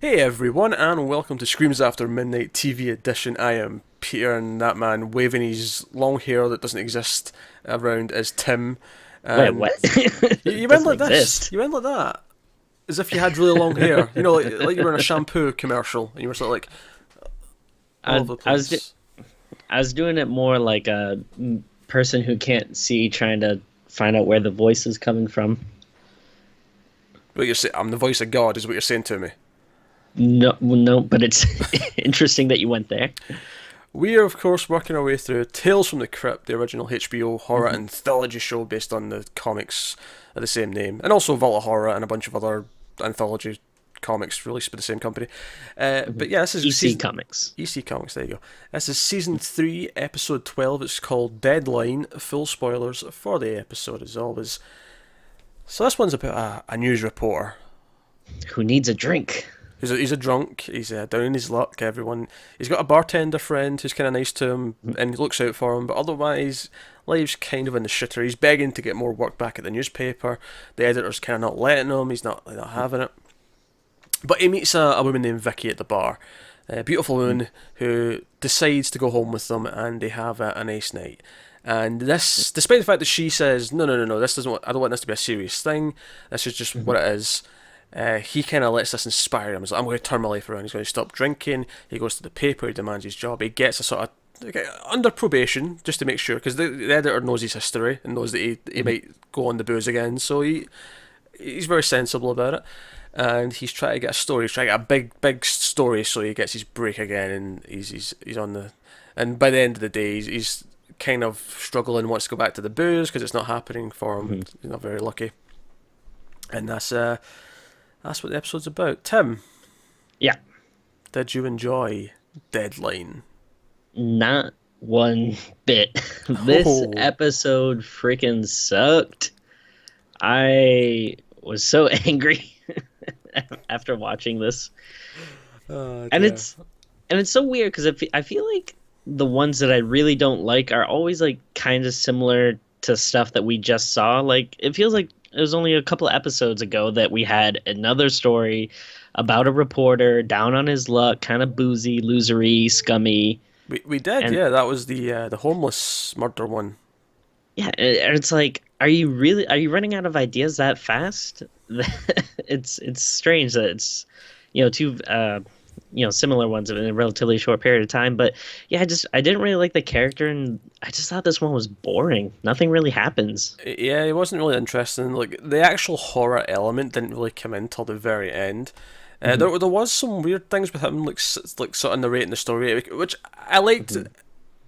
Hey everyone, and welcome to Screams After Midnight TV edition. I am Peter, and that man waving his long hair that doesn't exist around is Tim. Wait, what? And you It went doesn't like this. exist. You went like that, as if you had really long hair. You know, like you were in a shampoo commercial, and you were sort of like all over I, the I was do- place. I was doing it more like a person who can't see, trying to find out where the voice is coming from. What you're saying? I'm the voice of God, is what you're saying to me. No, no, but it's interesting that you went there. We are, of course, working our way through Tales from the Crypt, the original HBO horror Mhm. anthology show based on the comics of the same name, and also Vault of Horror and a bunch of other anthology comics released by the same company. But Mhm. yeah, this is EC season Comics. EC Comics. There you go. This is season 3, episode 12. It's called Deadline. Full spoilers for the episode, as always. So this one's about a news reporter. Who needs a drink? He's a drunk. He's down in his luck. He's got a bartender friend who's kind of nice to him Mhm. and looks out for him. But otherwise, life's kind of in the shitter. He's begging to get more work back at the newspaper. The editor's kind of not letting him. He's not having it. But he meets a woman named Vicky at the bar. A beautiful woman who decides to go home with them, and they have a nice night. And this, despite the fact that she says, no, no, no, no, this doesn't. I don't want this to be a serious thing. This is just what Mhm. it is. He kind of lets this inspire him. He's like, I'm going to turn my life around. He's going to stop drinking. He goes to the paper. He demands his job. He gets a sort of under probation just to make sure, because the editor knows his history and knows that he Mhm. might go on the booze again. So he's very sensible about it. And he's trying to get a story. He's trying to get a big story, so he gets his break again. And he's on the. And by the end of the day, he's kind of struggling. Wants to go back to the booze because it's not happening for him. Mhm. He's not very lucky. And that's what the episode's about. Tim, Yeah, did you enjoy Deadline? not one bit. This Oh, episode freaking sucked. I was so angry after watching this. oh and dear. it's and it's so weird because I feel like the ones that I really don't like are always like kind of similar to stuff that we just saw. Like it feels like it was only a couple of episodes ago that we had another story about a reporter down on his luck, kind of boozy, losery, scummy, We did, and yeah. That was the homeless murder one. yeah, and it's like, are you running out of ideas that fast? It's strange that it's two similar ones in a relatively short period of time. But yeah, I didn't really like the character, and I just thought this one was boring. Nothing really happens. Yeah, it wasn't really interesting. Like the actual horror element didn't really come in till the very end. Hmm. There was some weird things with him, like sort of narrating the story, which I liked Hmm.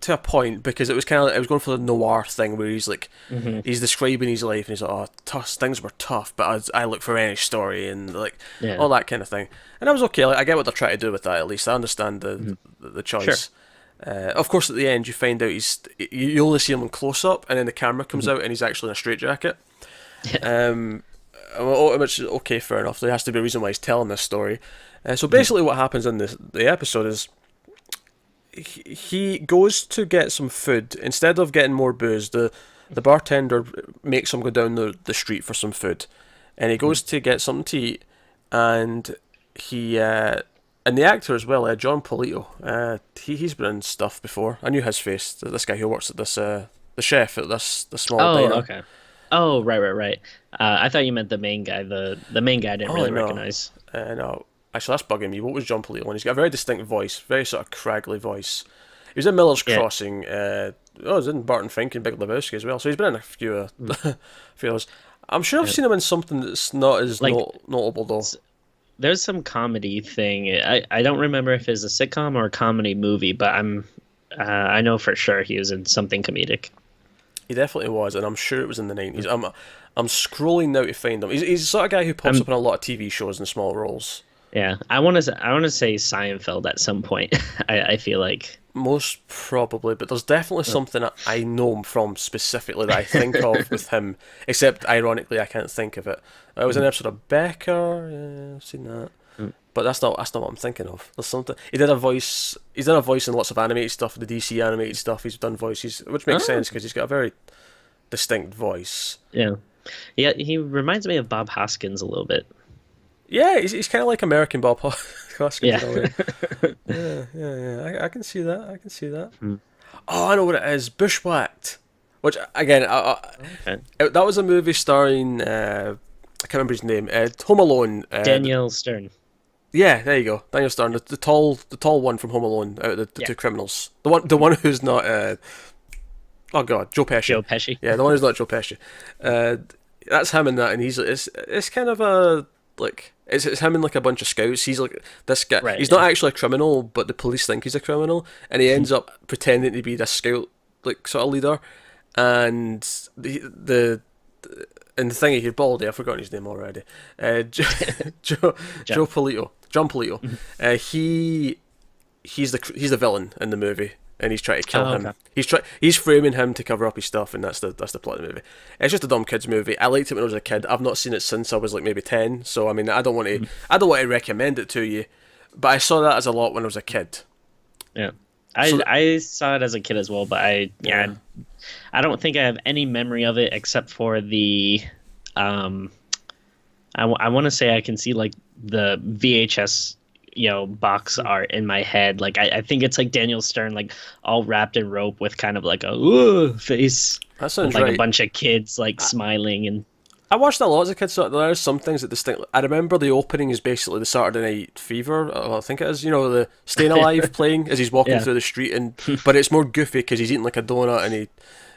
to a point because it was going for the noir thing where he's like Hmm. he's describing his life and he's like, oh, things were tough, but I look for any story and like Yeah. all that kind of thing. And I was okay. Like I get what they're trying to do with that. At least I understand Hmm. the Sure. choice. Of course, at the end, you find out you only see him in close up, and then the camera comes Hmm. out, and he's actually in a straitjacket. Yeah. Um, which is okay, fair enough. There has to be a reason why he's telling this story. So Hmm. basically, what happens in the episode is he goes to get some food instead of getting more booze. The bartender makes him go down the street for some food, and he Hmm. goes to get something to eat, and he and the actor as well, John Polito. He's been in stuff before. I knew his face. This guy who works at this the chef at the small Oh, diner. okay. Oh, right, right, right. I thought you meant the main guy. The main guy I didn't Oh really no, recognize. no. Actually, that's bugging me. What was John Polito one? He's got a very distinct voice, very sort of craggly voice. He was in Miller's Yeah. Crossing. He was in Barton Fink and Big Lebowski as well. So he's been in a few, Hmm. few of those. I'm sure I've Yeah. seen him in something that's not as Like notable though. there's some comedy thing. I don't remember if it's a sitcom or a comedy movie, but I know for sure he was in something comedic. He definitely was, and I'm sure it was in the 90s. I'm scrolling now to find him. He's the sort of guy who pops I'm up in a lot of TV shows in small roles. Yeah, I want to say Seinfeld at some point. I feel like. Most probably, but there's definitely something that I know him from specifically that I think of with him. Except, ironically, I can't think of it. I was in an episode of Becker. Yeah, I've seen that, but that's not what I'm thinking of. There's something he did a voice. He's done a voice in lots of animated stuff, the DC animated stuff. He's done voices, which makes Oh, sense because he's got a very distinct voice. yeah, yeah. He reminds me of Bob Hoskins a little bit. Yeah, he's kind of like American Bob Hoskins Yeah. in a way. I can see that. I can see that. Hmm. Oh, I know what it is. Bushwhacked. Which again, Okay. that was a movie starring I can't remember his name. Home Alone. Daniel Stern. Yeah, there you go. Daniel Stern, the tall one from Home Alone, out of the Yeah. two criminals. The one who's not. Oh God, Joe Pesci. Joe Pesci. Yeah, the one who's not Joe Pesci. That's him in that, and it's kind of a like it's him and like a bunch of scouts. He's like this guy. Right, He's yeah. not actually a criminal, but the police think he's a criminal, and he ends up pretending to be this scout like sort of leader, and the and the thingy, he's baldy. I've forgotten his name already. Joe Polito, John Polito. He's the villain in the movie, and he's trying to kill him. Okay. He's framing him to cover up his stuff, and that's the plot of the movie. It's just a dumb kids movie. I liked it when I was a kid. I've not seen it since I was like maybe 10. So I mean, I don't want to recommend it to you, but I saw that as a lot when I was a kid. Yeah. So- I saw it as a kid as well, but I don't think I have any memory of it except for the I want to say I can see like the VHS box art in my head. Like I think it's like Daniel Stern like all wrapped in rope with kind of like a face. That sounds with, like right. a bunch of kids like smiling and I watched that a lot as a kid, so there are some things that distinctly. I remember the opening is basically the Saturday Night Fever. I think it is. You know, the Staying Alive playing as he's walking Yeah. through the street, but it's more goofy because he's eating like a donut and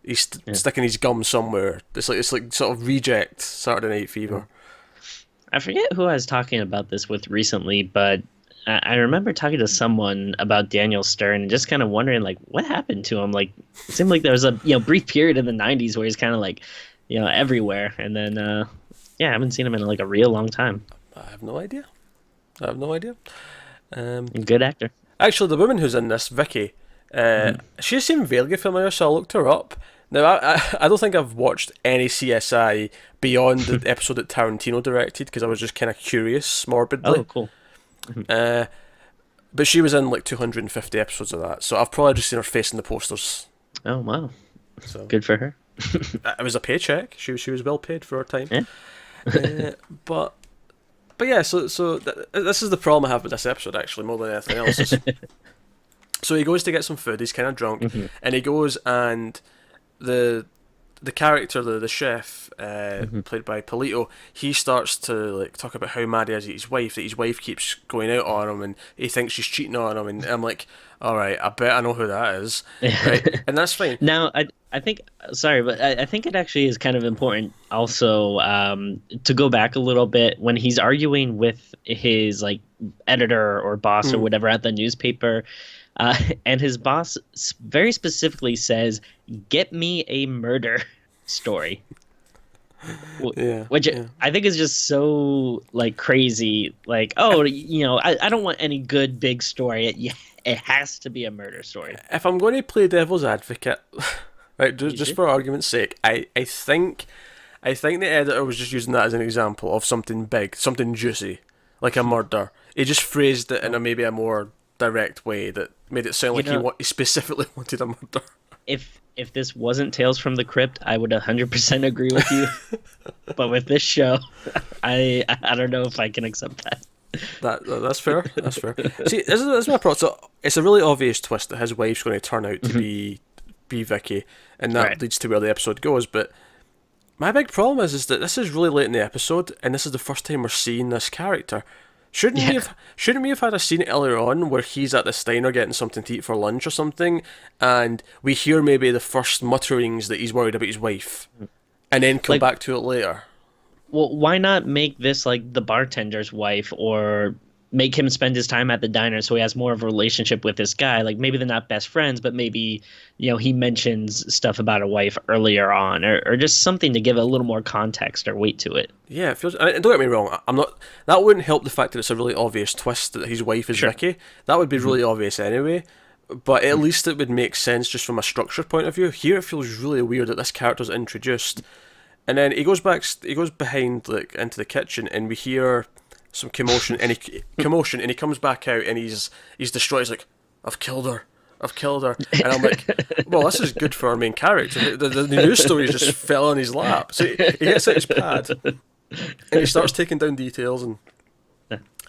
he's sticking his gum somewhere. It's like sort of reject Saturday Night Fever. I forget who I was talking about this with recently, but I remember talking to someone about Daniel Stern and just kind of wondering like what happened to him. Like it seemed like there was a brief period in the '90s where he's kind of like everywhere, and then I haven't seen him in like a real long time. I have no idea. Good actor. Actually, the woman who's in this, Vicky, she seemed vaguely familiar, so I looked her up. Now, I don't think I've watched any CSI beyond the episode that Tarantino directed because I was just kind of curious, morbidly. Oh, cool. But she was in like 250 episodes of that, so I've probably just seen her face in the posters. Oh, wow. So Good for her. it was a paycheck. She was well paid for her time. Yeah. But yeah, so this is the problem I have with this episode actually more than anything else. So he goes to get some food. He's kind of drunk, and he goes and the character, the chef, played by Polito, he starts to like talk about how mad he is at his wife, that his wife keeps going out on him, and he thinks she's cheating on him, and I'm like, all right, I bet I know who that is, right? And that's fine. Now, I think, sorry, but I think it actually is kind of important also to go back a little bit when he's arguing with his like editor or boss or whatever at the newspaper. And his boss very specifically says, "Get me a murder story," which I think is just so like crazy. Like, oh, I don't want any good big story. It has to be a murder story. If I'm going to play devil's advocate, right, just for argument's sake, I think the editor was just using that as an example of something big, something juicy, like a murder. He just phrased it in maybe a more direct way that made it sound like he specifically wanted a murder. If this wasn't Tales from the Crypt, I would 100% agree with you. But with this show, I don't know if I can accept that. That's fair. That's fair. See, this is my problem. So it's a really obvious twist that his wife's going to turn out to be Vicky, and that leads to where the episode goes. But my big problem is that this is really late in the episode, and this is the first time we're seeing this character. Shouldn't we have had a scene earlier on where he's at the Steiner getting something to eat for lunch or something, and we hear maybe the first mutterings that he's worried about his wife, and then come back to it later? Well, why not make this like the bartender's wife, or make him spend his time at the diner so he has more of a relationship with this guy? Like maybe they're not best friends, but maybe he mentions stuff about a wife earlier on, or just something to give a little more context or weight to it. Yeah, it feels. Don't get me wrong. I'm not. That wouldn't help the fact that it's a really obvious twist that his wife is Vicky. That would be really obvious anyway. But at least it would make sense just from a structure point of view. Here, it feels really weird that this character's introduced, and then he goes behind like into the kitchen, and we hear some commotion, and he comes back out, and he's distraught. He's like, I've killed her, and I'm like, well, this is good for our main character. The news story just fell on his lap, so he gets out his pad, and he starts taking down details, and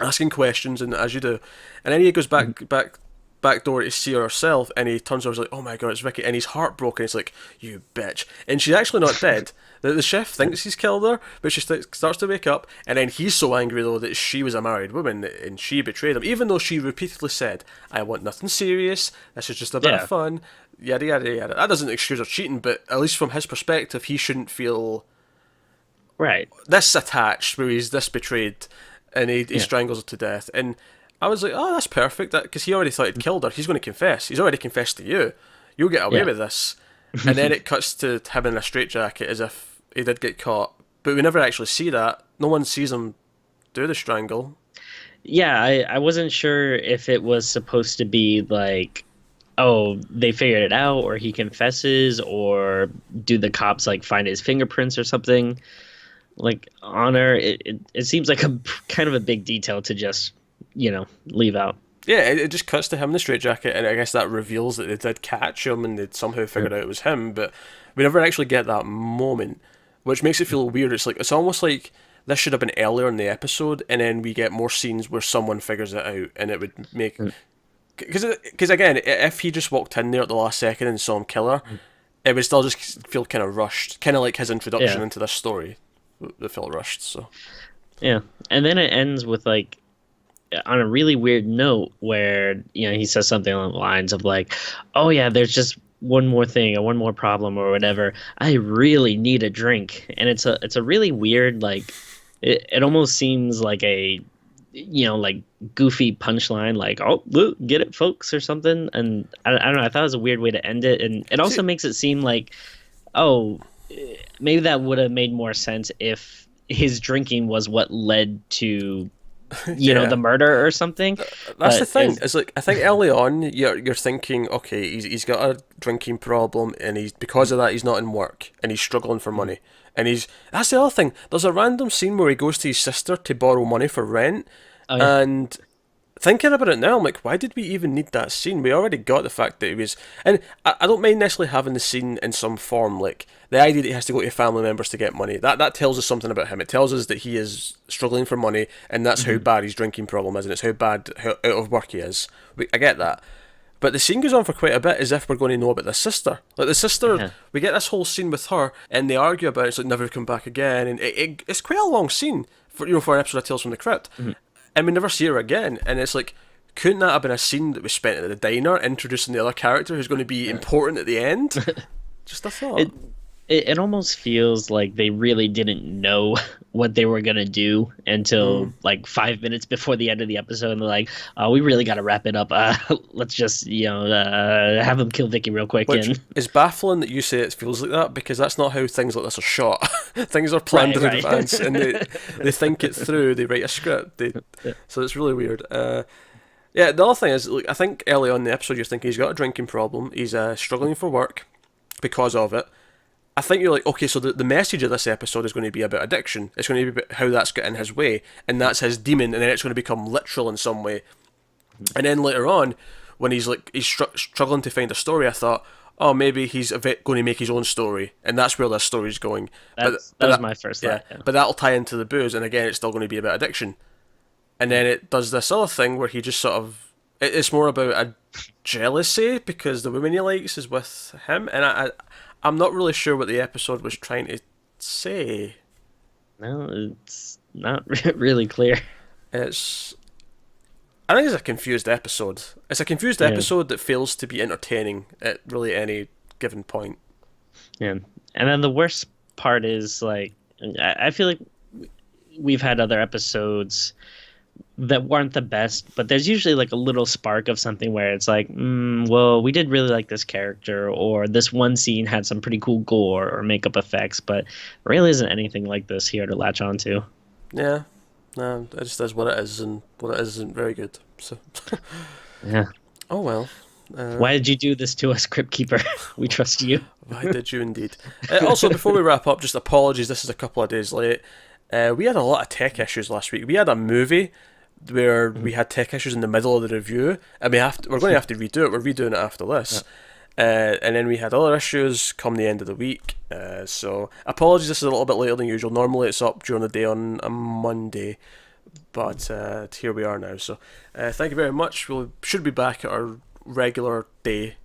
asking questions, and as you do, and then he goes back door to see her herself, and he turns over, he's like, oh my god, it's Vicky, and he's heartbroken. He's like, you bitch, and she's actually not dead. The chef thinks he's killed her, but she starts to wake up, and then he's so angry though that she was a married woman and she betrayed him, even though she repeatedly said, I want nothing serious, this is just a bit of fun, yada yada yada. That doesn't excuse her cheating, but at least from his perspective, he shouldn't feel Right. this attached, where he's this betrayed, and he strangles her to death. And I was like, oh, that's perfect, because he already thought he'd killed her. He's going to confess. He's already confessed to you. You'll get away with this. And then it cuts to him in a straitjacket as if he did get caught. But we never actually see that. No one sees him do the strangle. Yeah, I wasn't sure if it was supposed to be like, oh, they figured it out, or he confesses, or do the cops like find his fingerprints or something like on her. It seems like a kind of a big detail to just, leave out. Yeah, it just cuts to him in the straitjacket, and I guess that reveals that they did catch him and they'd somehow figured out it was him, but we never actually get that moment, which makes it feel weird. It's almost like this should have been earlier in the episode, and then we get more scenes where someone figures it out, and it would make... Because again, if he just walked in there at the last second and saw him kill her, it would still just feel kind of rushed, kind of like his introduction into this story. That felt rushed, so... Yeah, and then it ends with like, on a really weird note where, he says something along the lines of like, oh yeah, there's just one more thing or one more problem or whatever. I really need a drink. And it's a really weird, like, it almost seems like a, like goofy punchline, like, oh, get it folks or something. And I don't know, I thought it was a weird way to end it. And it also makes it seem like, oh, maybe that would have made more sense if his drinking was what led to the murder or something. That's the thing. It's like, I think early on you're thinking, okay, he's got a drinking problem, and because of that he's not in work, and he's struggling for money, and that's the other thing. There's a random scene where he goes to his sister to borrow money for rent, and thinking about it now, I'm like, why did we even need that scene? We already got the fact that he was... And I don't mind necessarily having the scene in some form, like, the idea that he has to go to family members to get money. That tells us something about him. It tells us that he is struggling for money, and that's how bad his drinking problem is, and it's how out of work he is. I get that. But the scene goes on for quite a bit, as if we're going to know about the sister. Like, the sister, we get this whole scene with her, and they argue about it, it's like, never come back again, and it's quite a long scene for an episode of Tales from the Crypt. And we never see her again, and it's like, couldn't that have been a scene that was spent at the diner introducing the other character who's going to be important at the end? Just a thought. It almost feels like they really didn't know what they were gonna do until like 5 minutes before the end of the episode, and they're like, "Oh, we really got to wrap it up. Let's just have them kill Vicky real quick." Which is baffling that you say it feels like that, because that's not how things like this are shot. Things are planned in advance, and they think it through. They write a script. So it's really weird. The other thing is, like, I think early on in the episode you're thinking he's got a drinking problem. He's struggling for work because of it. I think you're like, okay, so the message of this episode is going to be about addiction. It's going to be about how that's got in his way, and that's his demon, and then it's going to become literal in some way. And then later on, when he's struggling to find a story, I thought, oh, maybe he's going to make his own story, and that's where this story's going. That was my first thought. Yeah, but that'll tie into the booze, and again, it's still going to be about addiction. And then it does this other thing where he just sort of... It's more about a jealousy, because the woman he likes is with him, and I'm not really sure what the episode was trying to say. No, it's not really clear. I think it's a confused episode. It's a confused episode that fails to be entertaining at really any given point. Yeah, and then the worst part is, like, I feel like we've had other episodes that weren't the best, but there's usually like a little spark of something where it's like, well, we did really like this character, or this one scene had some pretty cool gore or makeup effects, but really isn't anything like this here to latch onto. Yeah, no, it just is what it is, and what it is isn't very good. So, yeah. Oh well. Why did you do this to us, Crypt Keeper? We trust you. Why did you indeed? Also, before we wrap up, just apologies. This is a couple of days late. We had a lot of tech issues last week. We had a movie where we had tech issues in the middle of the review, and we're going to have to redo it. We're redoing it after this. And then we had other issues come the end of the week. So apologies, this is a little bit later than usual. Normally it's up during the day on a Monday, But here we are now. So thank you very much. We should be back at our regular day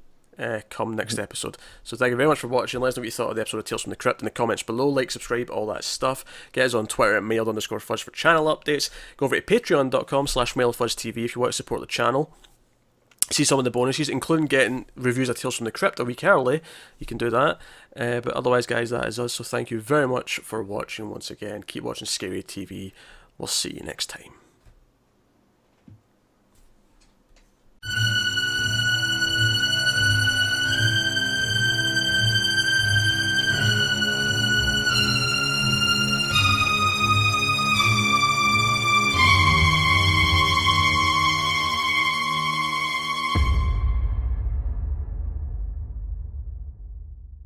come next episode. So thank you very much for watching. Let us know what you thought of the episode of Tales from the Crypt in the comments below. Like, subscribe, all that stuff. Get us on Twitter at mailed_fuzz for channel updates. Go over to patreon.com/mailedfuzztv if you want to support the channel. See some of the bonuses, including getting reviews of Tales from the Crypt a week early. You can do that. But otherwise, guys, that is us. So thank you very much for watching once again. Keep watching Scary TV. We'll see you next time.